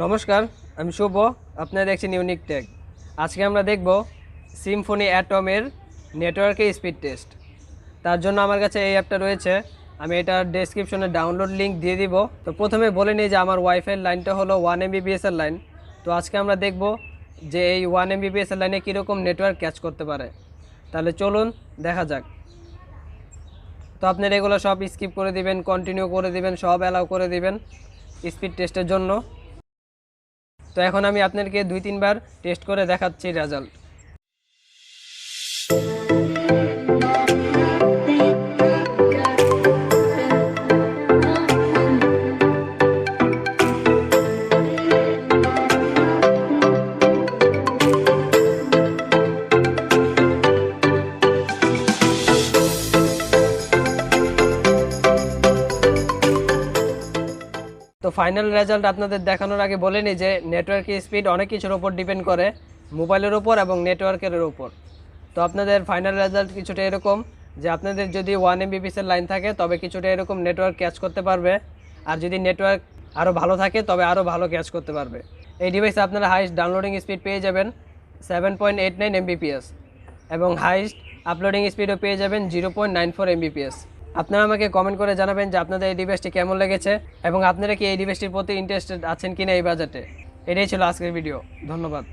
নমস্কার, আমি শুভ। আপনারা দেখছেন ইউনিক টেক। আজকে আমরা দেখব সিম্ফনি অ্যাটমের নেটওয়ার্কের স্পিড টেস্ট। তার জন্য আমার কাছে এই অ্যাপটা রয়েছে, আমি এটার ডেসক্রিপশনে ডাউনলোড লিঙ্ক দিয়ে দিব। তো প্রথমে বলে নিই যে আমার ওয়াইফাইয়ের লাইনটা হলো 1 Mbps এর লাইন। তো আজকে আমরা দেখব যে এই 1 Mbps এর লাইনে কীরকম নেটওয়ার্ক ক্যাচ করতে পারে। তাহলে চলুন দেখা যাক। তো আপনারা এগুলো সব স্কিপ করে দিবেন, কন্টিনিউ করে দিবেন, সব অ্যালাউ করে দিবেন স্পিড টেস্টের জন্য। তো এখন আমি আপনাদেরকে 2-3 বার টেস্ট করে দেখাচ্ছি রেজাল্ট। তো ফাইনাল রেজাল্ট আপনাদের দেখানোর আগে বলে নিই যে নেটওয়ার্কের স্পিড অনেক কিছুর উপর ডিপেন্ড করে, মোবাইলের উপর এবং নেটওয়ার্কের উপর। তো আপনাদের ফাইনাল রেজাল্ট কিছুটা এরকম যে আপনাদের যদি 1 Mbps এর লাইন থাকে তবে কিছুটা এরকম নেটওয়ার্ক ক্যাচ করতে পারবে, আর যদি নেটওয়ার্ক আরও ভালো থাকে তবে আরও ভালো ক্যাচ করতে পারবে। এই ডিভাইসে আপনারা হাইস্ট ডাউনলোডিং স্পিড পেয়ে যাবেন 7.89 Mbps এবং হাইস্ট আপলোডিং স্পিডও পেয়ে যাবেন 0.94 Mbps। আপনারা আমাকে কমেন্ট করে জানাবেন যে আপনাদের এই ডিভাইসটি কেমন লেগেছে এবং আপনারা কি এই ডিভাইসটির প্রতি ইন্টারেস্টেড আছেন কিনা এই বাজেটে। এটাই ছিল আজকের ভিডিও। ধন্যবাদ।